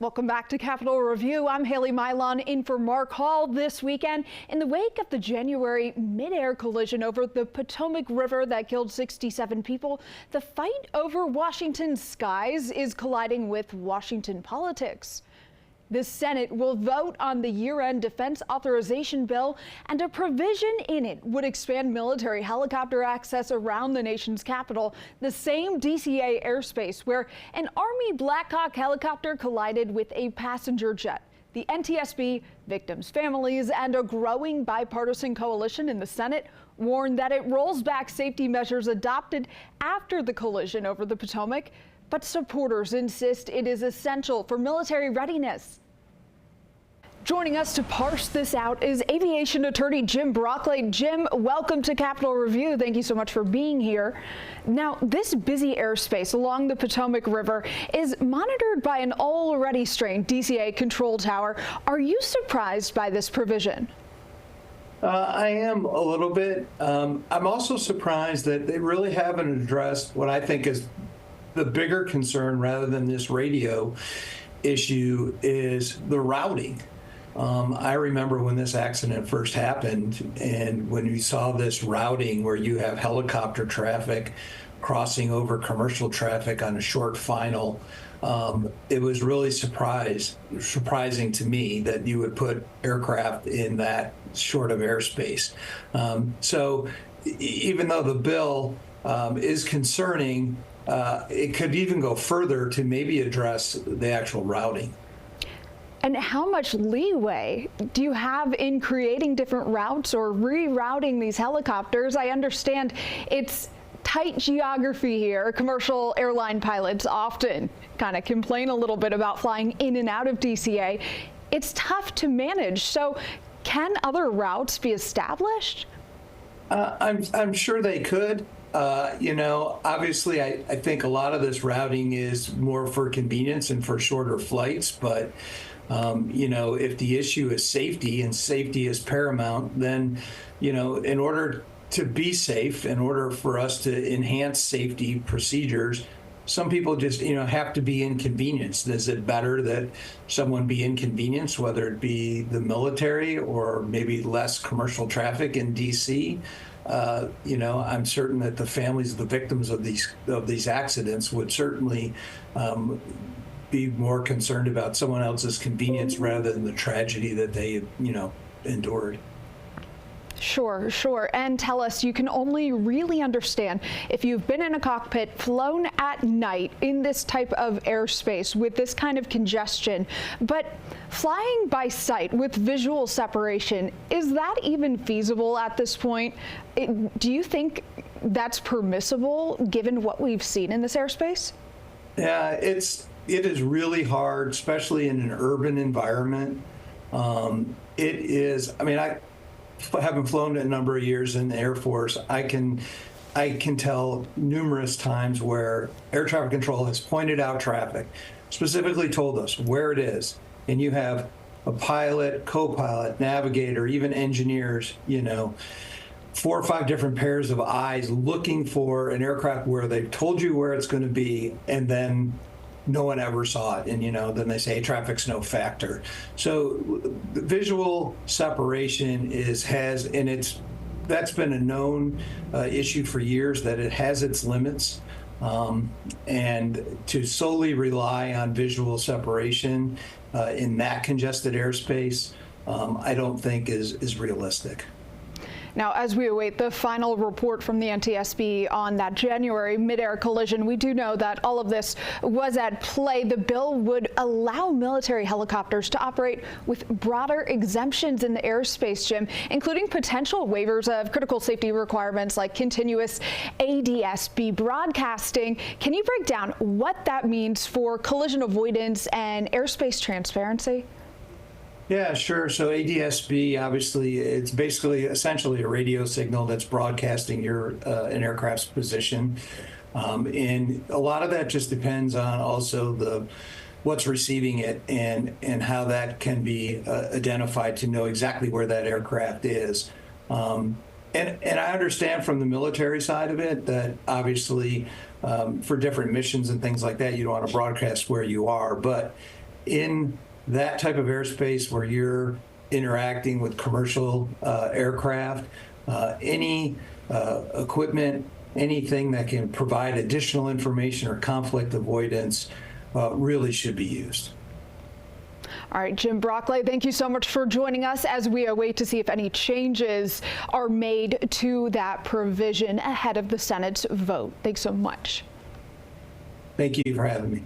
Welcome back to Capitol Review. I'm Haley Mylon in for Mark Hall. This weekend, in the wake of the January midair collision over the Potomac River that killed 67 people, the fight over Washington's skies is colliding with Washington politics. The Senate will vote on the year-end defense authorization bill, and a provision in it would expand military helicopter access around the nation's capital, the same DCA airspace where an Army Black Hawk helicopter collided with a passenger jet. The NTSB, victims' families, and a growing bipartisan coalition in the Senate warned that it rolls back safety measures adopted after the collision over the Potomac. But supporters insist it is essential for military readiness. Joining us to parse this out is aviation attorney Jim Brauchle. Jim, welcome to Capitol Review. Thank you so much for being here. Now, this busy airspace along the Potomac River is monitored by an already strained DCA control tower. Are you surprised by this provision? I am a little bit. I'm also surprised that they really haven't addressed what I think is the bigger concern rather than this radio issue is the routing. I remember when this accident first happened and when we saw this routing where you have helicopter traffic crossing over commercial traffic on a short final, it was really surprising to me that you would put aircraft in that short of airspace. So even though the bill is concerning, it could even go further to maybe address the actual routing. And how much leeway do you have in creating different routes or rerouting these helicopters? I understand it's tight geography here. Commercial airline pilots often kind of complain a little bit about flying in and out of DCA. It's tough to manage. So can other routes be established? I'm sure they could. Obviously, I think a lot of this routing is more for convenience and for shorter flights. But, if the issue is safety and safety is paramount, then, in order to be safe, in order for us to enhance safety procedures, some people just, have to be inconvenienced. Is it better that someone be inconvenienced, whether it be the military or maybe less commercial traffic in D.C.? I'm certain that the families of the victims of these accidents would certainly be more concerned about someone else's convenience rather than the tragedy that they, endured. Sure. And tell us, you can only really understand if you've been in a cockpit, flown at night in this type of airspace with this kind of congestion. But flying by sight with visual separation, is that even feasible at this point? Do you think that's permissible given what we've seen in this airspace? Yeah, it is really hard, especially in an urban environment. It is, I haven't flown a number of years in the Air Force. I can tell numerous times where air traffic control has pointed out traffic, specifically told us where it is, and you have a pilot, co-pilot, navigator, even engineers, 4 or 5 different pairs of eyes looking for an aircraft where they've told you where it's going to be, and then no one ever saw it, and then they say traffic's no factor. So the visual separation that's been a known issue for years, that it has its limits, and to solely rely on visual separation in that congested airspace, I don't think is realistic. Now, as we await the final report from the NTSB on that January midair collision, we do know that all of this was at play. The bill would allow military helicopters to operate with broader exemptions in the airspace, Jim, including potential waivers of critical safety requirements like continuous ADSB broadcasting. Can you break down what that means for collision avoidance and airspace transparency? Yeah, sure. So ADSB, obviously, it's essentially a radio signal that's broadcasting an aircraft's position. And a lot of that just depends on also what's receiving it and how that can be identified to know exactly where that aircraft is. And I understand from the military side of it that obviously for different missions and things like that, you don't want to broadcast where you are. But in that type of airspace where you're interacting with commercial aircraft, any equipment, anything that can provide additional information or conflict avoidance really should be used. All right, Jim Brauchle, thank you so much for joining us as we await to see if any changes are made to that provision ahead of the Senate's vote. Thanks so much. Thank you for having me.